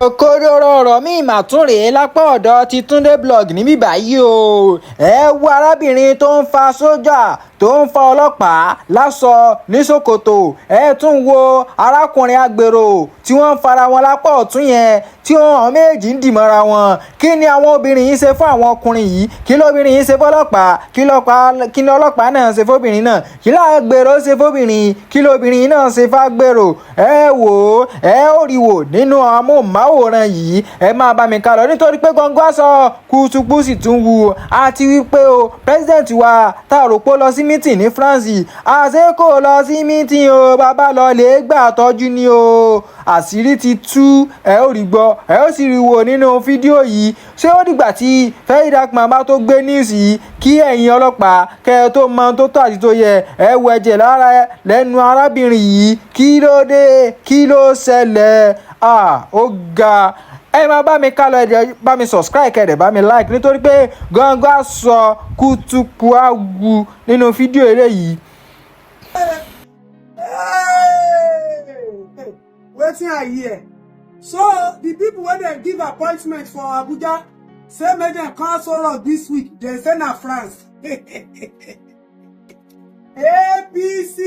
Òkodoro ọ̀rọ̀ míì mà tún rèé lápá ọ̀dọ̀ ti Túndé blog níbí báyìí o. Ẹ wo arábìnrin tó ń fa sójà tó ń fa ọlọ́pàá láṣọ ní Sókótó. Ẹ tún wo arákùnrin Agbero tí wọ́n ń fara wọn lápá ọ̀tún yẹn tí àwọn méjì ń dìmọ́ra wọn. Kí ni àwọn obìnrin yìí ṣe fún àwọn ọkùnrin yìí? Kí lóbìnrin yìí ṣe fọ́lọ́pàá? Kí ni ọlọ́pàá náà ṣe fóbìnrin náà? Kí l'Agbero ṣe fóbìnrin? Kí lóbìnrin náà ṣe f'Agbero? Ẹ wò ó, ẹ ó rí wò nínú amóhùnmáwòrán yìí. Ẹ máa bá mi kálọ nítorí pé gbọ̀ngàn aṣọ kùtùkù sì tún wù. Àti wípé o president wa tààrò pé ó lọ sí meeting ní France, àṣé kò lọ sí meeting o, bàbá lọ lè gbà tọ́jú ni o. Àṣírí ti tú, ẹ ó rí gbọ́, ẹ ó sì rí wò nínú fídíò yìí. Ṣé ó dìgbà tí Fẹ́yì Dákúnmá bá tó gbé news yìí kí ẹ̀yin ọlọ́pàá kẹ́ ẹ tó mọ tó tọ́ àti tó yẹ? Ẹ wo ẹ̀jẹ̀ lára lẹ́nu arábìnrin yìí. Kí ló dé? Kí ló ṣẹlẹ̀? Ó ga. Ẹ máa bá mi kálọ, ẹ bá mi subscribe kẹ́ ẹ dẹ̀ bá mi like nítorí pé gbọ̀ngàn aṣọ kùtùkù àwù nínú fídíò eléyìí. Wetin I hear? So the people wey dem give appointment for Abuja say make dem come Sorok this week. Dem say na France. APC.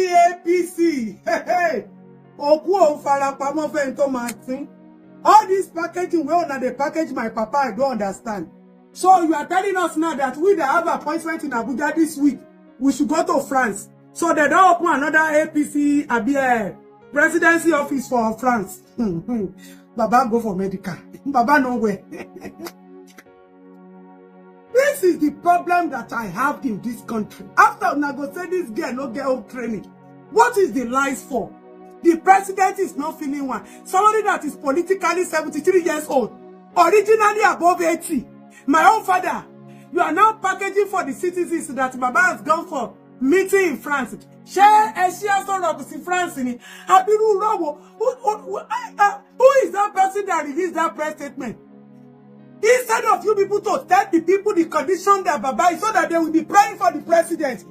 Oku o farapamọ́ fẹ́ni tó máa tin. All this packaging wey una dey package my papa, I don't understand. So you are telling us now that we that have appointment in Abuja this week, we should go to France. So they don't open another APC presidency office for France. Baba go for medical. Baba nowhere. This is the problem that I have in this country. After una go say this girl no get home training, what is the lies for? The president is not feeling one. Somebody that is politically 73 years old, originally above 80. My own father, you are now packaging for the citizens that Baba has gone for meeting in France. Who is that person that released that press statement? Instead of you people to tell the people the condition that Baba is so that they will be praying for the president.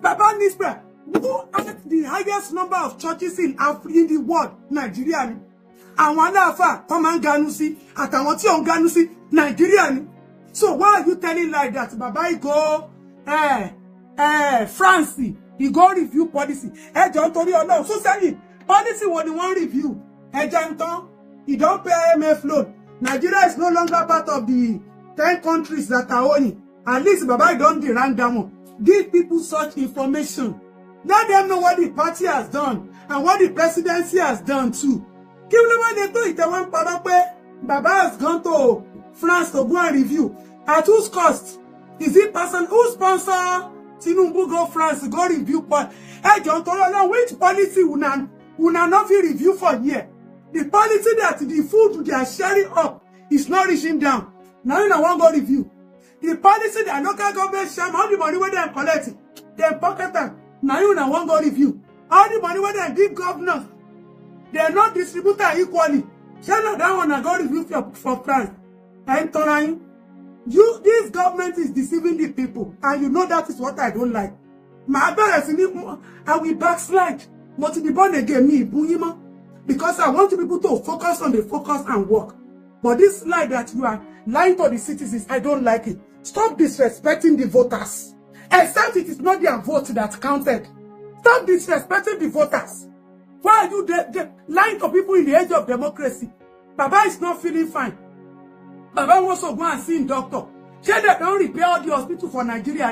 Baba needs prayer. Who has the highest number of churches in the world? Nigeria. And one afa come and ganusi at on ganusi Nigeria. So why are you telling like that? Baba go France, he go review policy. John Tori or no. So say policy what they want review. Janton, he don't pay IMF loan. Nigeria is no longer part of the 10 countries that are owning. At least Baba don't rank down. Give people such information. Let them know what the party has done and what the presidency has done too. Give them what they do. It one Baba has gone to France to go and review. At whose cost? Is it person who sponsor TINUBU go France to go review? Hey, John Tolo, which policy una not feel review for here? The policy that the food they are sharing up is not reaching down. Now you won't go review. The policy that local government share all the money where they are collecting, they pocket them. Now you won't go review. All the money where they give governors, they are not distributed equally. Share not that one and go review for France. And Torain, this government is deceiving the people, and you know that is what I don't like. My parents, I will backslide. But to be born again, me, because I want people to focus on the focus and work. But this lie that you are lying to the citizens, I don't like it. Stop disrespecting the voters. Except it is not their vote that counted. Stop disrespecting the voters. Why are you lying to people in the age of democracy? Baba is not feeling fine. Baba wants to go and see a doctor. Say they don't repair all the hospital for Nigeria.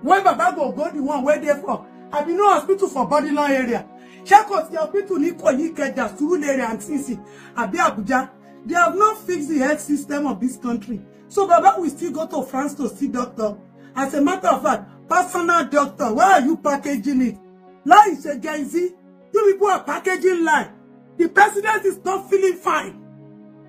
When Baba go the one where they for. I be no hospital for Bodyline area. Check out the hospital in Ikeja, Surulere area and Sisi. Abi Abuja. They have not fixed the health system of this country. So Baba will still go to France to see doctor. As a matter of fact, personal doctor, why are you packaging it? Lie is against it. You people are packaging lie. The president is not feeling fine.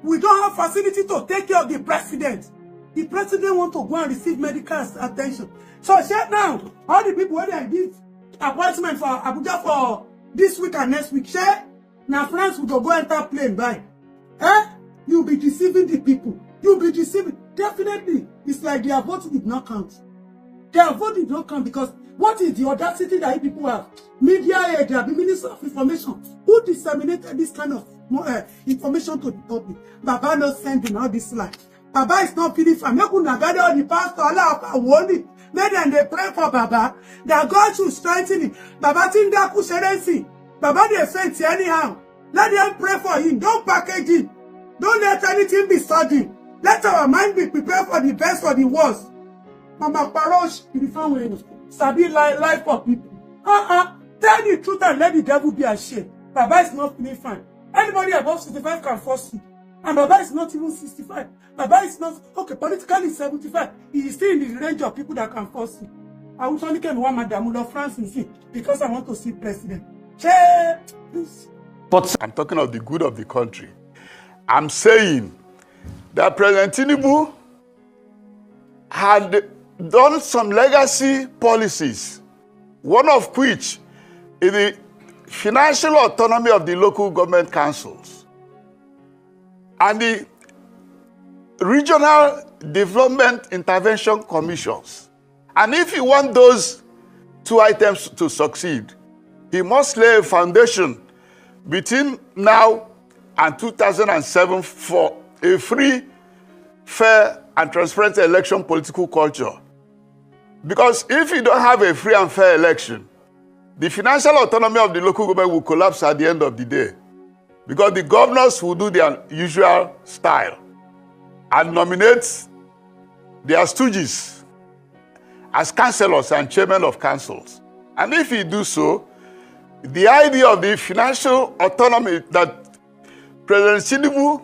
We don't have facility to take care of the president. The president want to go and receive medical attention. So shut now. All the people where they give appointment for Abuja for this week and next week, share. Now France will go enter plane by. You'll be deceiving the people. You'll be deceiving. Definitely. It's like their vote did not count. Their vote did not count because what is the audacity that people have? Media aid, the Minister of Information, who disseminated this kind of information to the public. Baba not sending all this lie. Baba is not feeling fine. Make una gather all the pastor, Allah, warning. Make them they pray for Baba. That God should strengthen him. Baba tinda kusherensi. Baba they faint anyhow. Let them pray for him. Don't package him. Don't let anything be sudden. Let our mind be prepared for the best or the worst. Mama Parosh, in the family, Sabi life for people. Tell the truth and let the devil be ashamed. Baba is not feeling fine. Anybody above 65 can force you. And Baba is not even 65. Baba is not, okay, politically 75. He is still in the range of people that can force you. I will only come one Madame of France and see, because I want to see president. Please. But I'm talking of the good of the country. I'm saying that President TINUBU had done some legacy policies, one of which is the financial autonomy of the local government councils and the regional development intervention commissions. And if you want those two items to succeed, he must lay a foundation between now and 2007 for a free, fair, and transparent election political culture. Because if you don't have a free and fair election, the financial autonomy of the local government will collapse at the end of the day. Because the governors will do their usual style and nominate their stooges as councillors and chairmen of councils. And if you do so, the idea of the financial autonomy that President TINUBU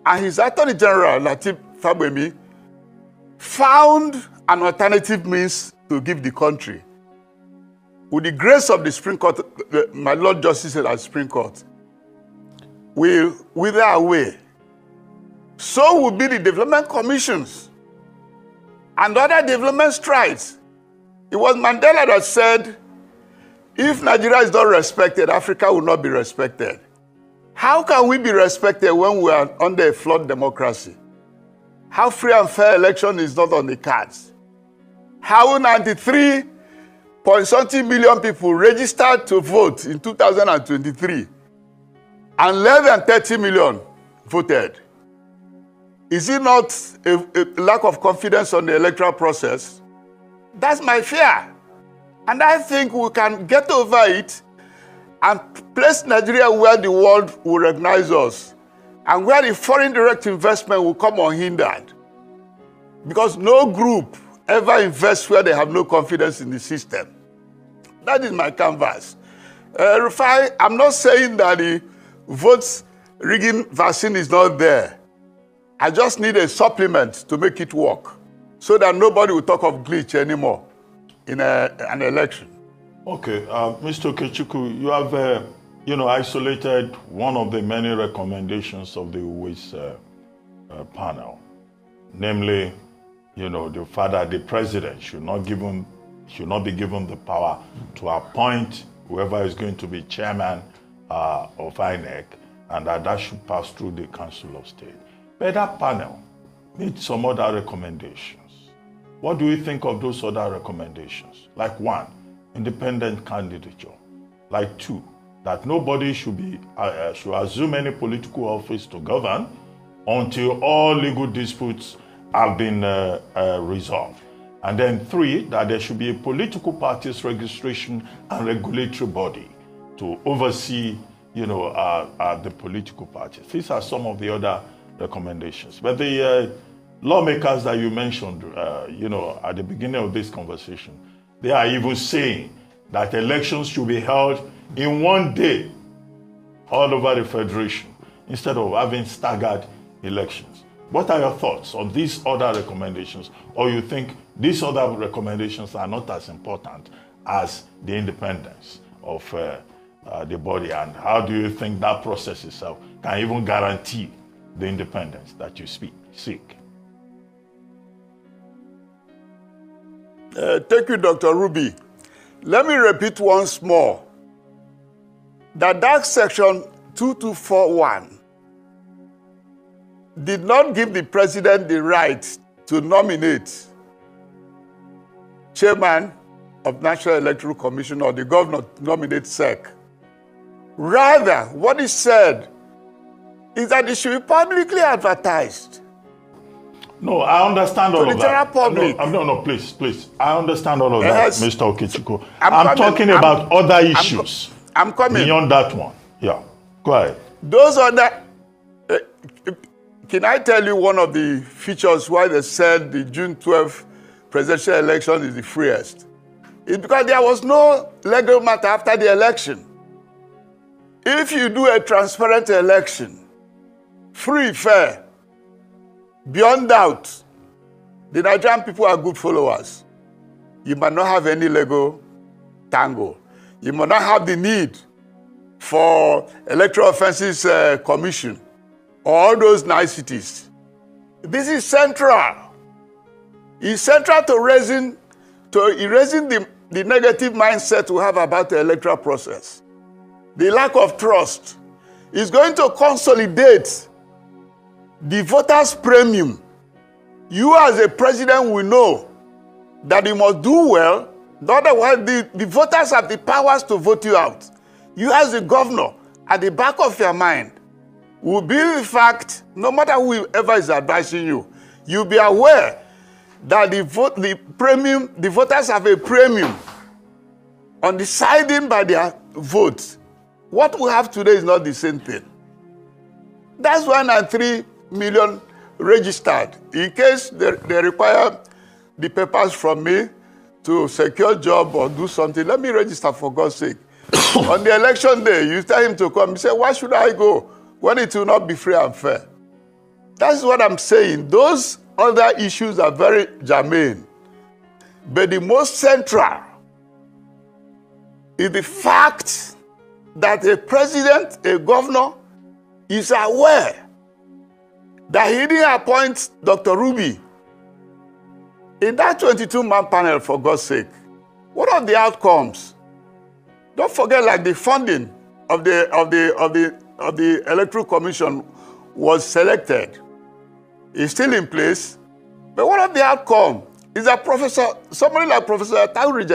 and his Attorney General, Lateef Fagbemi, found an alternative means to give the country. With the grace of the Supreme Court, my Lord Justice at the Supreme Court, will wither away. So will be the development commissions and other development strides. It was Mandela that said, if Nigeria is not respected, Africa will not be respected. How can we be respected when we are under a flawed democracy? How free and fair election is not on the cards? How 93.something million people registered to vote in 2023 and less than 30 million voted? Is it not a lack of confidence on the electoral process? That's my fear. And I think we can get over it and place Nigeria where the world will recognize us and where the foreign direct investment will come unhindered. Because no group ever invests where they have no confidence in the system. That is my canvas. Rufai, I'm not saying that the votes rigging vaccine is not there. I just need a supplement to make it work so that nobody will talk of glitch anymore in an election. Okay, Mr. Okechukwu, you have isolated one of the many recommendations of the UWIS panel, namely, the fact that the president should not be given the power to appoint whoever is going to be chairman of INEC, and that should pass through the Council of State. But that panel needs some other recommendations. What do you think of those other recommendations? Like 1, independent candidature. Like 2, that nobody should assume any political office to govern until all legal disputes have been resolved. And then 3, that there should be a political parties registration and regulatory body to oversee, the political parties. These are some of the other recommendations. But the lawmakers that you mentioned, at the beginning of this conversation, they are even saying that elections should be held in one day all over the Federation instead of having staggered elections. What are your thoughts on these other recommendations? Or you think these other recommendations are not as important as the independence of the body? And how do you think that process itself can even guarantee the independence that you seek? Thank you, Dr. Ruby. Let me repeat once more that section 2241 did not give the president the right to nominate chairman of National Electoral Commission or the governor to nominate SEC. Rather, what it said is that it should be publicly advertised. No, I understand all To of the general that. public. No, please. I understand all of Yes. that, Mr. Okechukwu. I'm I'm coming. talking about other issues I'm coming. beyond that one. Yeah, go ahead. Those other, can I tell you one of the features why they said the June 12th presidential election is the freest? It's because there was no legal matter after the election. If you do a transparent election, free, fair, beyond doubt, the Nigerian people are good followers. You might not have any legal tangle. You might not have the need for Electoral Offences Commission or all those niceties. This is central. It's central to erasing the negative mindset we have about the electoral process. The lack of trust is going to consolidate the voters' premium. You as a president will know that you must do well, otherwise the voters have the powers to vote you out. You as a governor, at the back of your mind, will be the fact, no matter whoever is advising you, you'll be aware that the voters have a premium on deciding by their votes. What we have today is not the same thing. That's why 3 million registered. In case they require the papers from me to secure job or do something, let me register for God's sake. On the election day, you tell him to come. He say, why should I go when it will not be free and fair? That's what I'm saying. Those other issues are very germane. But the most central is the fact that a president, a governor, is aware that he didn't appoint Dr. Ruby in that 22-man panel, for God's sake. What are the outcomes? Don't forget, like the funding of the Electoral Commission was selected. It's still in place. But what are the outcomes? Is that somebody like Professor Tauri,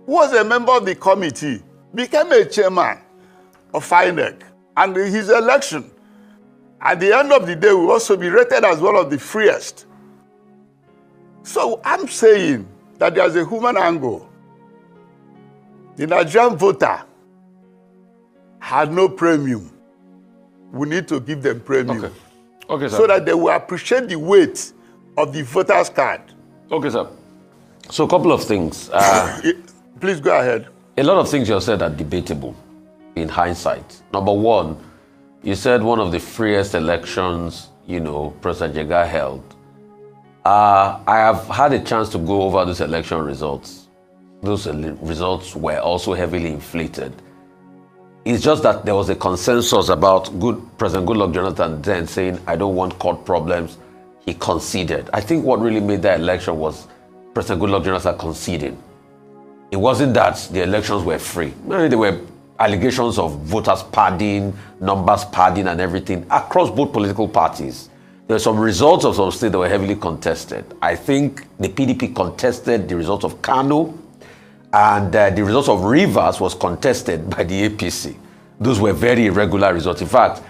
who was a member of the committee, became a chairman of INEC. And his election, at the end of the day, will also be rated as one of the freest. So I'm saying that there's a human angle. The Nigerian voter had no premium. We need to give them premium. Okay, sir. So that they will appreciate the weight of the voter's card. Okay, sir. So a couple of things. Please go ahead. A lot of things you said are debatable in hindsight. Number one, you said one of the freest elections, President Jega held. I have had a chance to go over those election results. Those results were also heavily inflated. It's just that there was a consensus about President Goodluck Jonathan then saying, I don't want court problems. He conceded. I think what really made that election was President Goodluck Jonathan conceding. It wasn't that the elections were free. There were allegations of voters padding, numbers padding and everything across both political parties. There were some results of some states that were heavily contested. I think the PDP contested the results of Kano, and the results of Rivers was contested by the APC. Those were very irregular results. In fact,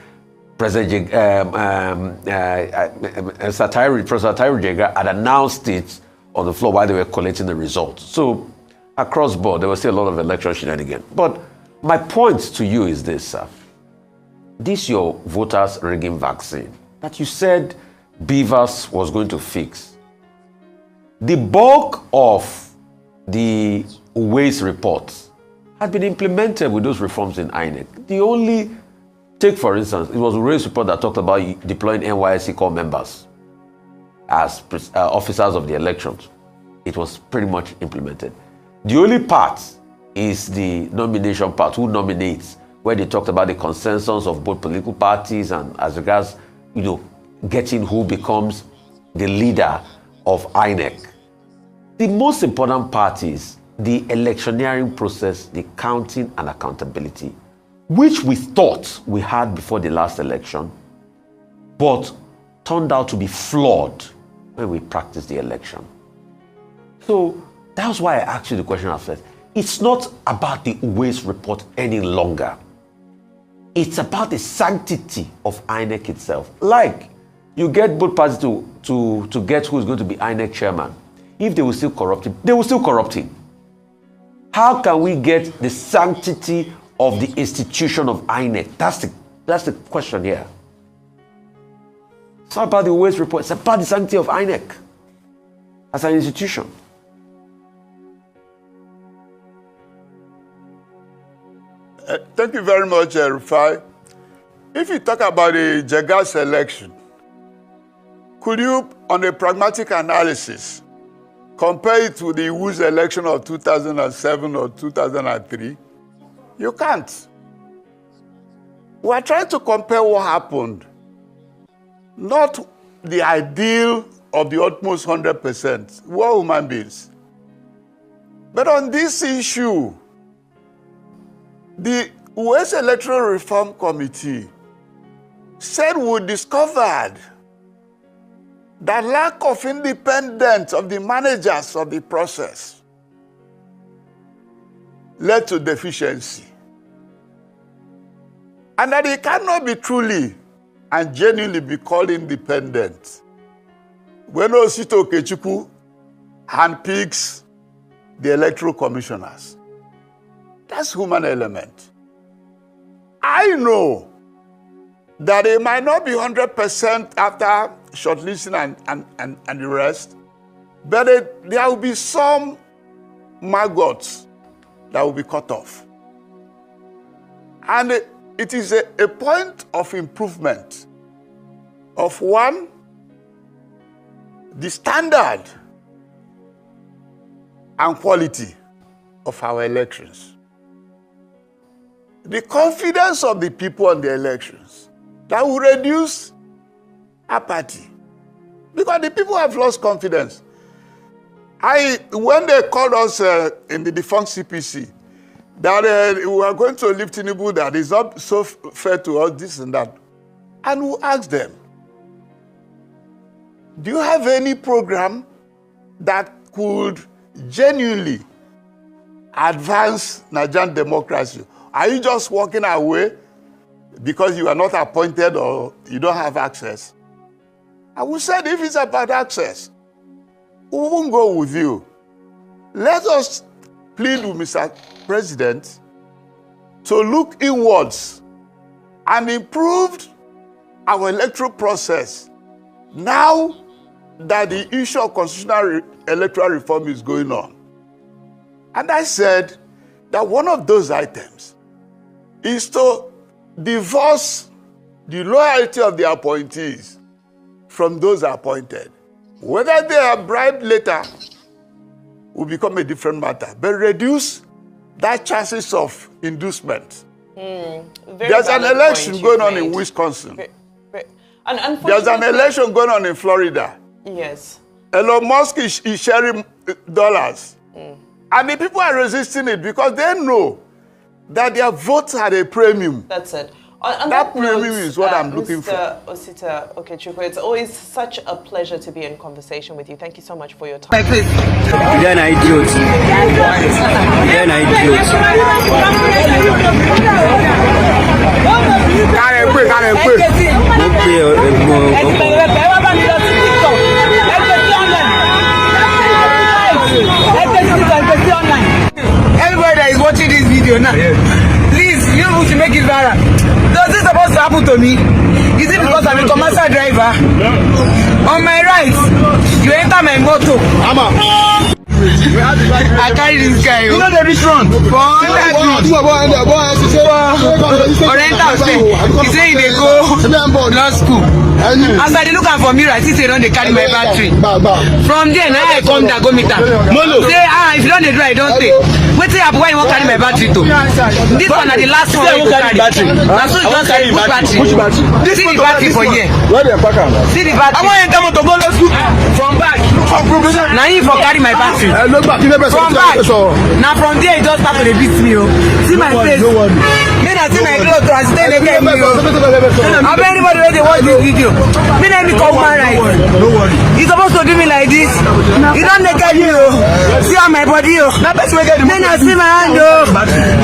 President Tairi Jega had announced it on the floor while they were collating the results. So across board, there was still a lot of election shenanigans. But my point to you is this, sir. This your voters rigging vaccine that you said Beavers was going to fix. The bulk of the Waste reports had been implemented with those reforms in INEC. Take for instance, it was a Waste report that talked about deploying NYSC corps members as officers of the elections. It was pretty much implemented. The only part is the nomination part, who nominates, where they talked about the consensus of both political parties and as regards, getting who becomes the leader of INEC. The most important part is the electioneering process, the counting and accountability, which we thought we had before the last election, but turned out to be flawed when we practiced the election. So that's why I asked you the question I said. It's not about the Waste report any longer. It's about the sanctity of INEC itself. Like, you get both parties to get who's going to be INEC chairman. If they will still corrupt him, they will still corrupt him. How can we get the sanctity of the institution of INEC? That's the question here. It's not about the waste report, it's about the sanctity of INEC as an institution. Thank you very much, Rufai. If you talk about the Jegas election, could you, on a pragmatic analysis, compare it to the Iwu's election of 2007 or 2003? You can't. We are trying to compare what happened, not the ideal of the utmost 100%. We're human beings. But on this issue, the US Electoral Reform Committee said we discovered that lack of independence of the managers of the process led to deficiency. And that it cannot be truly and genuinely be called independent when Osito Okechukwu handpicks the electoral commissioners. That's human element. I know that it might not be 100% after shortlisting and the rest, but there will be some maggots that will be cut off. And it is a point of improvement of one, the standard and quality of our elections. The confidence of the people on the elections that will reduce apathy. Because the people have lost confidence. When they called us in the defunct CPC, that we were going to leave TINUBU, that is not so fair to us, this and that. And we asked them, do you have any program that could genuinely advance Nigerian democracy? Are you just walking away because you are not appointed or you don't have access? And we said, if it's about access, we won't go with you. Let us plead with Mr. President to look inwards and improve our electoral process now that the issue of constitutional electoral reform is going on. And I said that one of those items is to divorce the loyalty of the appointees from those appointed. Whether they are bribed later will become a different matter, but reduce that chances of inducement. There's an election going on in Wisconsin. There's an election going on in Florida. Yes. Elon Musk is sharing dollars. And the people are resisting it because they know that their votes had a premium. That's it. That premium is what I'm looking for. Mr. Osita Okechukwu, it's always such a pleasure to be in conversation with you. Thank you so much for your time. You're an idiot. You're an idiot. Everybody that is watching this video now, please, you know who should make it viral. Does this supposed to happen to me? Is it because I'm a commercial driver? On my right, you enter my motor. I carry this guy. You know the rich run? For rental stay. He say they go law school. As I look at for mirror, I see they don't carry my battery. From there, now I come there, go meet her. Say, if you don't do I don't take. Wait till why you won't carry my battery too. This one is the last one you carry. Now so you just carry which battery? See the battery for here. See the battery. I want to come to go law school. From back. Now you for carry my battery. From back. Now from there you just start to beat me. See my face. I see my clothes to stay naked. How anybody where they watch this video? Me let me call human rights. You supposed to do me like this. You don't naked me, oh. See on my body, oh. Then I see my hand, oh.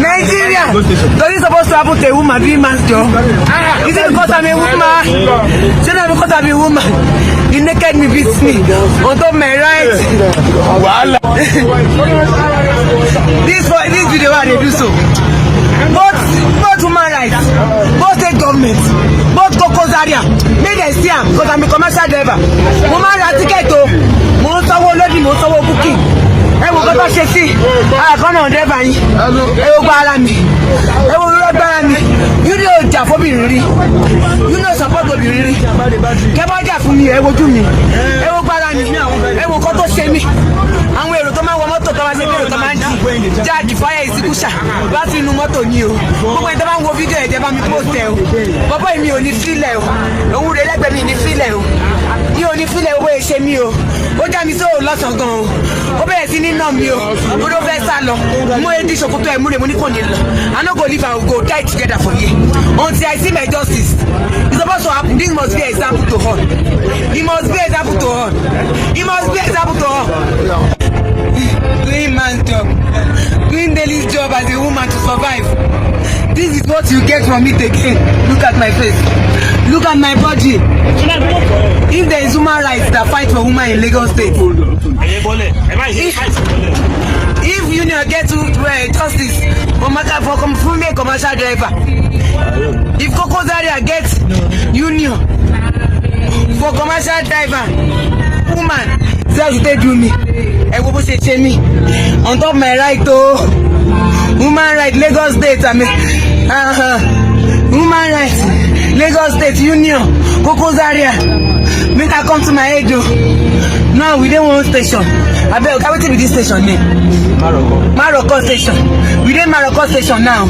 Nigeria. So this supposed to happen to a woman doing man's job? Is it because I'm a woman? Is it because I'm a woman? You naked me beats me on top of my right. This video why they do so. Both human rights, both state government, both Coco's area, make them see am because I'm a commercial driver. Woman ra ticket o, mo sanwó lódì, mo sanwó booking. Ẹ wo kọ́tọ́ ṣe sí, àkọ́nà driver yín, ẹ wo gba ara mi, ẹ wo rúrọ́ gbára mi, you know jà fóbìnrin rí, you know support obìnrin rí, kẹ́ bá jà fún mi, ẹ wojú mi, ẹ wo gbára mi, ẹ wo kọ́tọ́ ṣe mí. Àwọn èrò tó máa ń wọ mọ́tò tó máa ń ṣe bí èrò tó máa ń jì jáàjì fáyà ìsìnkúṣà láti inú mọ́tò ní o gbogbo ẹni tó bá ń wo fídíò ẹ̀jẹ̀ bá mi post ẹ̀ o bọ́bọ́ mi ò ní fílẹ̀ o òun rẹ̀ lẹ́gbẹ̀ẹ́ mi ní fílẹ̀ o mi ò ní fílẹ̀ owó ẹ̀ṣẹ̀ mi o ó já mi sóò lọ́sàn gan o ó bẹ̀rẹ̀ sí ní nà mí o ó ló fẹ́ sá lọ mo èdè ìṣòkòtò ẹ̀ múre mo ní kò ní lọ I no go live and go die together for you until I see my justice it's supposed to happen this must be example to all it must be example to all it must be example to all. Doing man's job, doing daily job as a woman to survive. This is what you get from it again. Look at my face. Look at my body. If there is human rights that fight for women in Lagos State, if union get to justice for me commercial driver, if Coco's area gets union for commercial driver, woman, that's what they do me. I will say me on top of my right to human right Lagos State. I mean, human rights Lagos State Union Coco's area. Make I come to my aid. Now we don't want station. I beg, can we take this station name? Maroko station. We dey Maroko station now.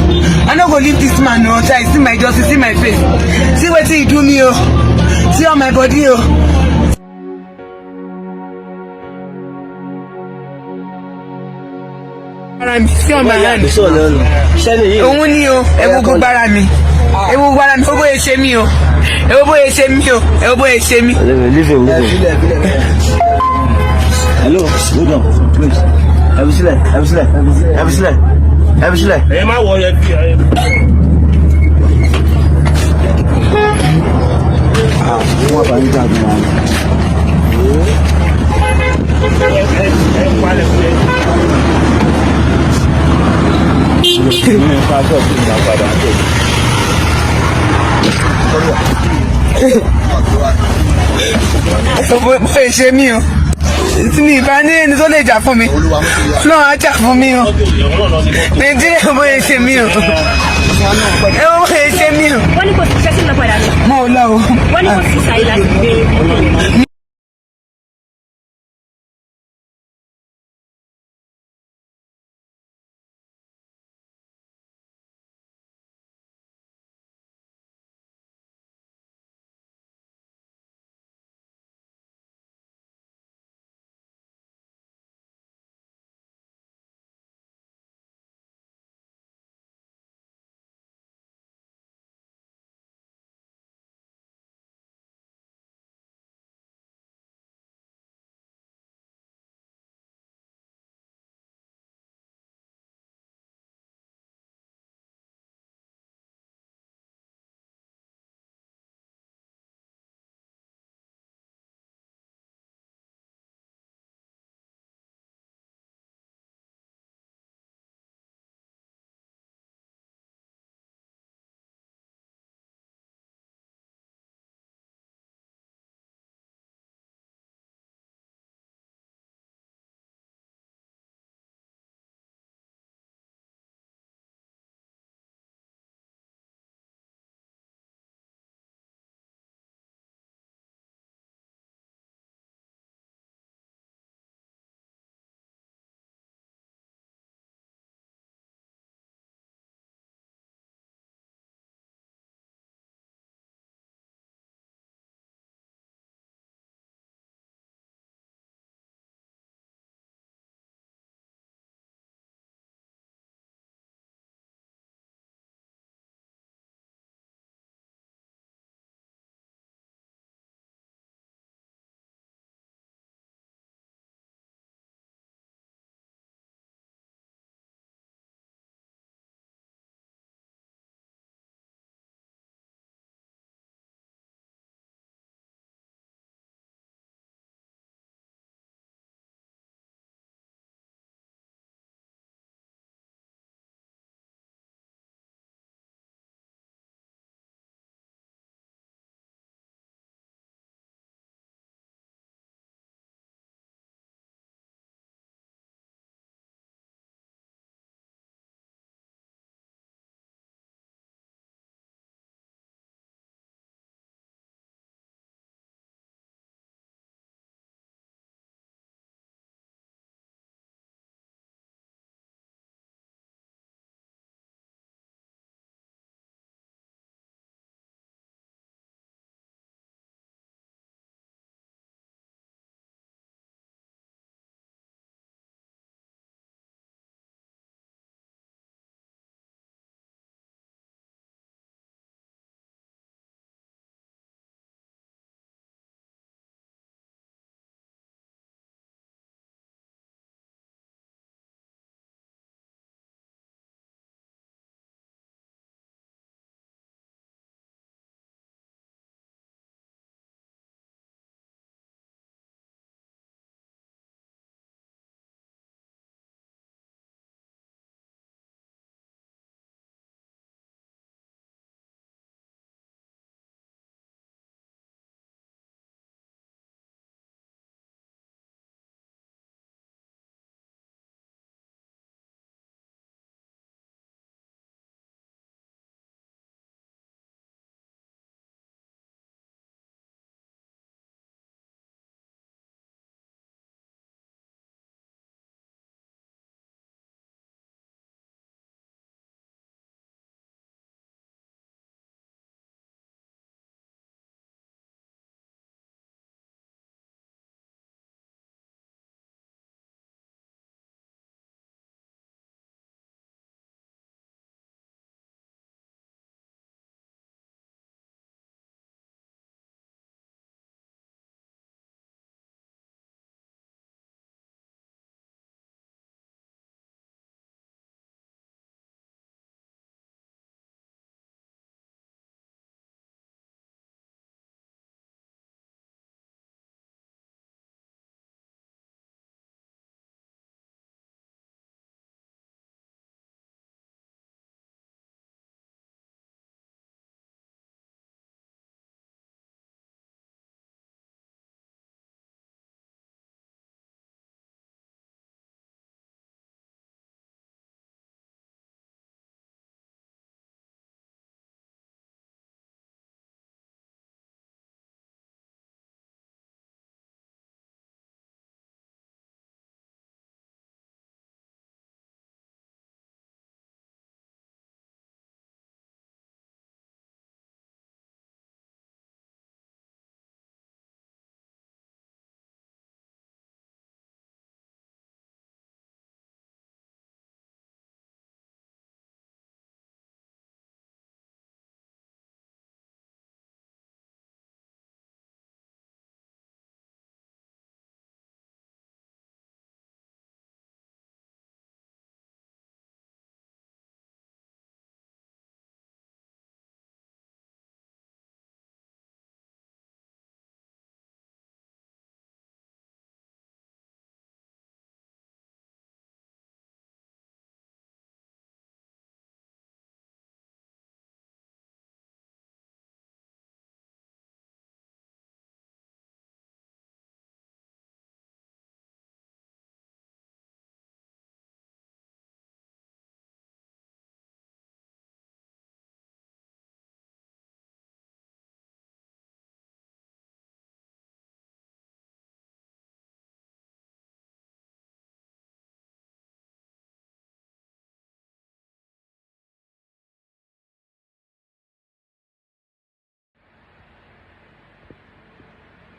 I no go leave this man until I see my justice, see my face. See what he do me, oh. See on my body, oh. See on my hand. Òun ni o, ẹ wo gbogbo ara mi. Ẹ wo gbogbo ara mi, ó bóyá ṣe mí o. Ẹ wo bóyá ṣe mí o. Ẹ wo bóyá ṣe mí. Hello, hold on, please. Ẹ fi sílẹ̀. Ẹ má wọ ẹ fi. Wọ́n bá ń jà bí wọn. Bóyá ṣe mí o. Tí mi ìbá ní ẹni tó lè jà fún mi náà á jà fún mi o Nàìjíríà bóyá ṣe mí o ẹ wọ́n bóyá ṣe mí o. Wọ́n ní kò sí ṣẹ́sìn lọ́pàá ìdájọ́. Mo ò lọ o. Wọ́n ní kò sí ṣàyè láti gbé.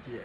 Yes.